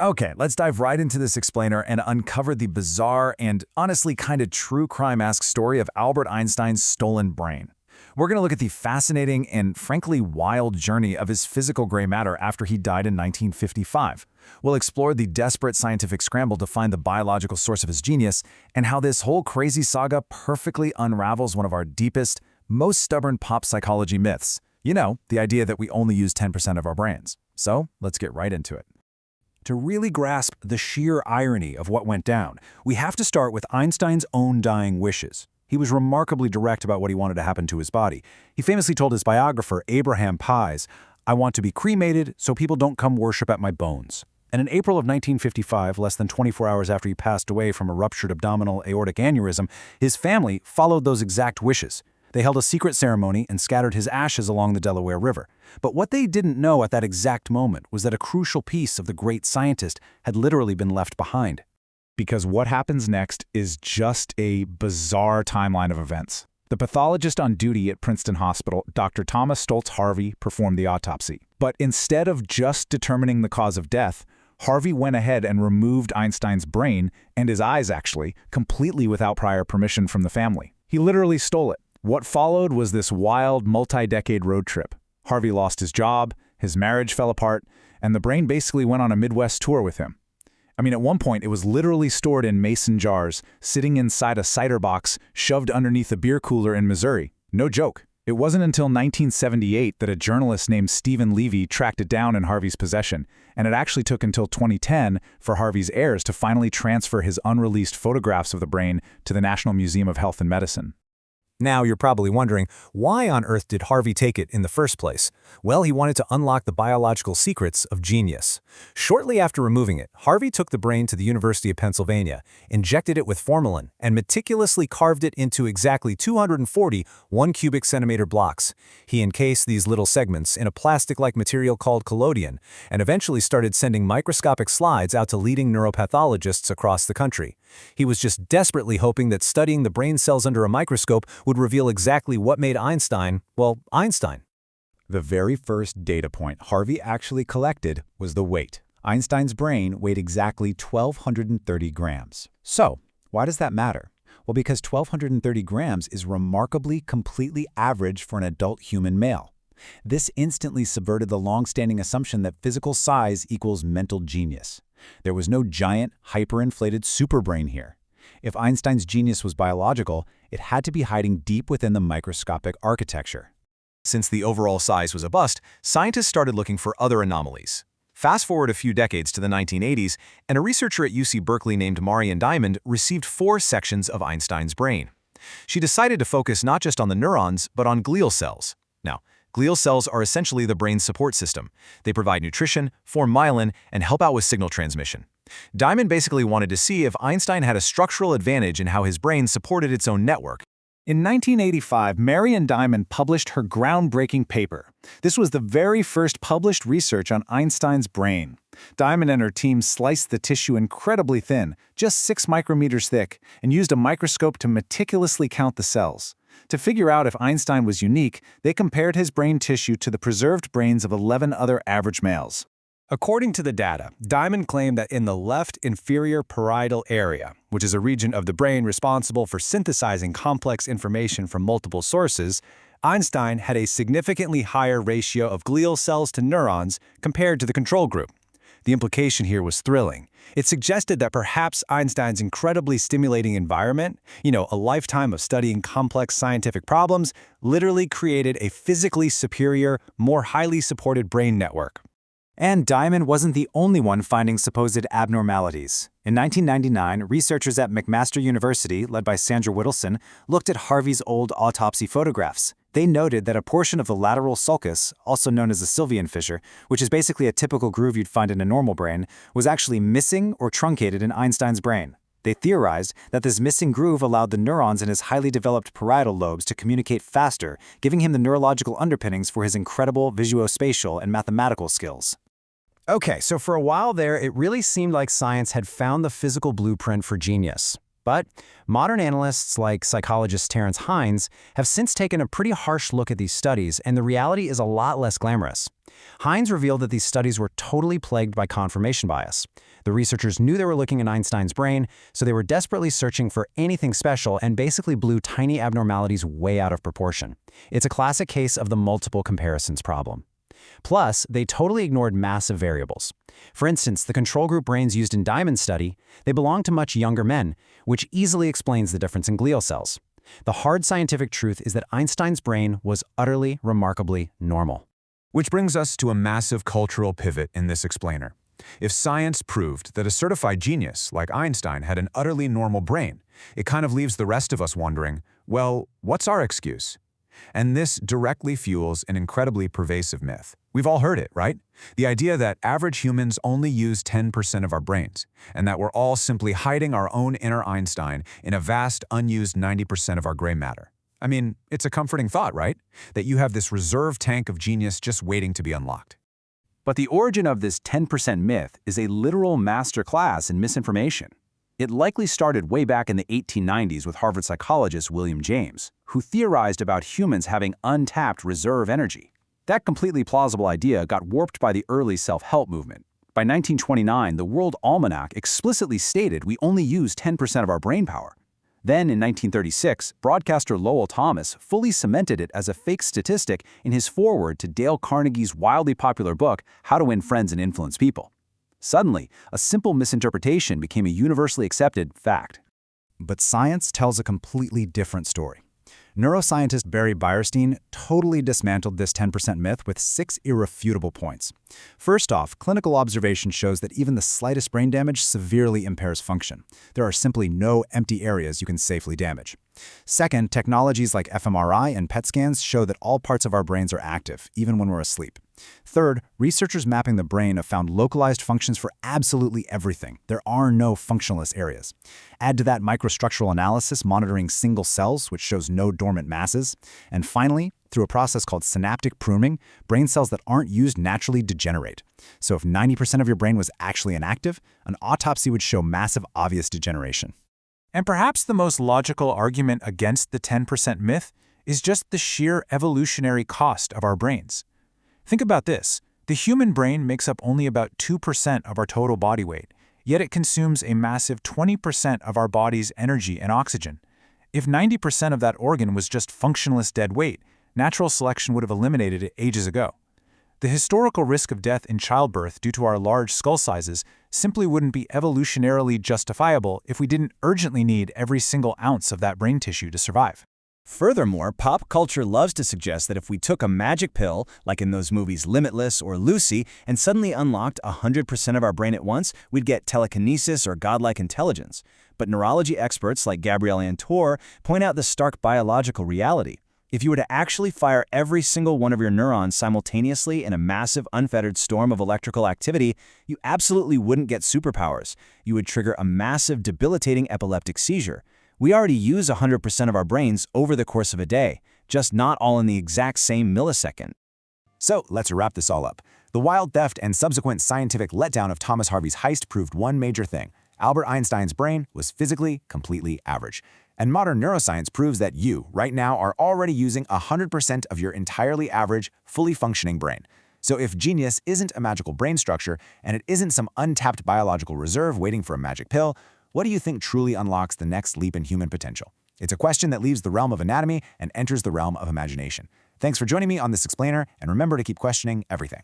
Okay, let's dive right into this explainer and uncover the bizarre and honestly kind of true crime-esque story of Albert Einstein's stolen brain. We're going to look at the fascinating and frankly wild journey of his physical gray matter after he died in 1955. We'll explore the desperate scientific scramble to find the biological source of his genius and how this whole crazy saga perfectly unravels one of our deepest, most stubborn pop psychology myths. You know, the idea that we only use 10% of our brains. So, let's get right into it. To really grasp the sheer irony of what went down, we have to start with Einstein's own dying wishes. He was remarkably direct about what he wanted to happen to his body. He famously told his biographer, Abraham Pais, "I want to be cremated so people don't come worship at my bones." And in April of 1955, less than 24 hours after he passed away from a ruptured abdominal aortic aneurysm, his family followed those exact wishes. They held a secret ceremony and scattered his ashes along the Delaware River. But what they didn't know at that exact moment was that a crucial piece of the great scientist had literally been left behind. Because what happens next is just a bizarre timeline of events. The pathologist on duty at Princeton Hospital, Dr. Thomas Stoltz Harvey, performed the autopsy. But instead of just determining the cause of death, Harvey went ahead and removed Einstein's brain, and his eyes actually, completely without prior permission from the family. He literally stole it. What followed was this wild, multi-decade road trip. Harvey lost his job, his marriage fell apart, and the brain basically went on a Midwest tour with him. I mean, at one point, it was literally stored in mason jars, sitting inside a cider box, shoved underneath a beer cooler in Missouri. No joke. It wasn't until 1978 that a journalist named Stephen Levy tracked it down in Harvey's possession, and it actually took until 2010 for Harvey's heirs to finally transfer his unreleased photographs of the brain to the National Museum of Health and Medicine. Now you're probably wondering, why on earth did Harvey take it in the first place? Well, he wanted to unlock the biological secrets of genius. Shortly after removing it, Harvey took the brain to the University of Pennsylvania, injected it with formalin, and meticulously carved it into exactly 240 1-cubic centimeter blocks. He encased these little segments in a plastic-like material called collodion, and eventually started sending microscopic slides out to leading neuropathologists across the country. He was just desperately hoping that studying the brain cells under a microscope would reveal exactly what made Einstein, well, Einstein. The very first data point Harvey actually collected was the weight. Einstein's brain weighed exactly 1,230 grams. So, why does that matter? Well, because 1,230 grams is remarkably completely average for an adult human male. This instantly subverted the long-standing assumption that physical size equals mental genius. There was no giant, hyperinflated superbrain here. If Einstein's genius was biological, it had to be hiding deep within the microscopic architecture. Since the overall size was a bust, scientists started looking for other anomalies. Fast forward a few decades to the 1980s, and a researcher at UC Berkeley named Marian Diamond received 4 sections of Einstein's brain. She decided to focus not just on the neurons, but on glial cells. Now, glial cells are essentially the brain's support system. They provide nutrition, form myelin, and help out with signal transmission. Diamond basically wanted to see if Einstein had a structural advantage in how his brain supported its own network. In 1985, Marian Diamond published her groundbreaking paper. This was the very first published research on Einstein's brain. Diamond and her team sliced the tissue incredibly thin, just 6 micrometers thick, and used a microscope to meticulously count the cells. To figure out if Einstein was unique, they compared his brain tissue to the preserved brains of 11 other average males. According to the data, Diamond claimed that in the left inferior parietal area, which is a region of the brain responsible for synthesizing complex information from multiple sources, Einstein had a significantly higher ratio of glial cells to neurons compared to the control group. The implication here was thrilling. It suggested that perhaps Einstein's incredibly stimulating environment, a lifetime of studying complex scientific problems, literally created a physically superior, more highly supported brain network. And Diamond wasn't the only one finding supposed abnormalities. In 1999, researchers at McMaster University, led by Sandra Whittleson, looked at Harvey's old autopsy photographs. They noted that a portion of the lateral sulcus, also known as the Sylvian fissure, which is basically a typical groove you'd find in a normal brain, was actually missing or truncated in Einstein's brain. They theorized that this missing groove allowed the neurons in his highly developed parietal lobes to communicate faster, giving him the neurological underpinnings for his incredible visuospatial and mathematical skills. Okay, so for a while there, it really seemed like science had found the physical blueprint for genius. But modern analysts like psychologist Terence Hines have since taken a pretty harsh look at these studies, and the reality is a lot less glamorous. Hines revealed that these studies were totally plagued by confirmation bias. The researchers knew they were looking at Einstein's brain, so they were desperately searching for anything special and basically blew tiny abnormalities way out of proportion. It's a classic case of the multiple comparisons problem. Plus, they totally ignored massive variables. For instance, the control group brains used in Diamond's study, they belong to much younger men, which easily explains the difference in glial cells. The hard scientific truth is that Einstein's brain was utterly, remarkably normal. Which brings us to a massive cultural pivot in this explainer. If science proved that a certified genius like Einstein had an utterly normal brain, it kind of leaves the rest of us wondering, well, what's our excuse? And this directly fuels an incredibly pervasive myth. We've all heard it, right? The idea that average humans only use 10% of our brains, and that we're all simply hiding our own inner Einstein in a vast, unused 90% of our gray matter. I mean, it's a comforting thought, right? That you have this reserve tank of genius just waiting to be unlocked. But the origin of this 10% myth is a literal masterclass in misinformation. It likely started way back in the 1890s with Harvard psychologist William James, who theorized about humans having untapped reserve energy. That completely plausible idea got warped by the early self-help movement. By 1929, the World Almanac explicitly stated we only use 10% of our brain power. Then, in 1936, broadcaster Lowell Thomas fully cemented it as a fake statistic in his foreword to Dale Carnegie's wildly popular book, How to Win Friends and Influence People. Suddenly, a simple misinterpretation became a universally accepted fact. But science tells a completely different story. Neuroscientist Barry Beierstein totally dismantled this 10% myth with 6 irrefutable points. First off, clinical observation shows that even the slightest brain damage severely impairs function. There are simply no empty areas you can safely damage. Second, technologies like fMRI and PET scans show that all parts of our brains are active, even when we're asleep. Third, researchers mapping the brain have found localized functions for absolutely everything. There are no functionless areas. Add to that microstructural analysis monitoring single cells, which shows no dormant masses. And finally, through a process called synaptic pruning, brain cells that aren't used naturally degenerate. So if 90% of your brain was actually inactive, an autopsy would show massive obvious degeneration. And perhaps the most logical argument against the 10% myth is just the sheer evolutionary cost of our brains. Think about this. The human brain makes up only about 2% of our total body weight, yet it consumes a massive 20% of our body's energy and oxygen. If 90% of that organ was just functionless dead weight, natural selection would have eliminated it ages ago. The historical risk of death in childbirth due to our large skull sizes simply wouldn't be evolutionarily justifiable if we didn't urgently need every single ounce of that brain tissue to survive. Furthermore, pop culture loves to suggest that if we took a magic pill, like in those movies Limitless or Lucy, and suddenly unlocked 100% of our brain at once, we'd get telekinesis or godlike intelligence. But neurology experts like Gabrielle Antor point out the stark biological reality. If you were to actually fire every single one of your neurons simultaneously in a massive, unfettered storm of electrical activity, you absolutely wouldn't get superpowers. You would trigger a massive, debilitating epileptic seizure. We already use 100% of our brains over the course of a day, just not all in the exact same millisecond. So let's wrap this all up. The wild theft and subsequent scientific letdown of Thomas Harvey's heist proved one major thing. Albert Einstein's brain was physically completely average. And modern neuroscience proves that you, right now, are already using 100% of your entirely average, fully functioning brain. So if genius isn't a magical brain structure, and it isn't some untapped biological reserve waiting for a magic pill, what do you think truly unlocks the next leap in human potential? It's a question that leaves the realm of anatomy and enters the realm of imagination. Thanks for joining me on this explainer, and remember to keep questioning everything.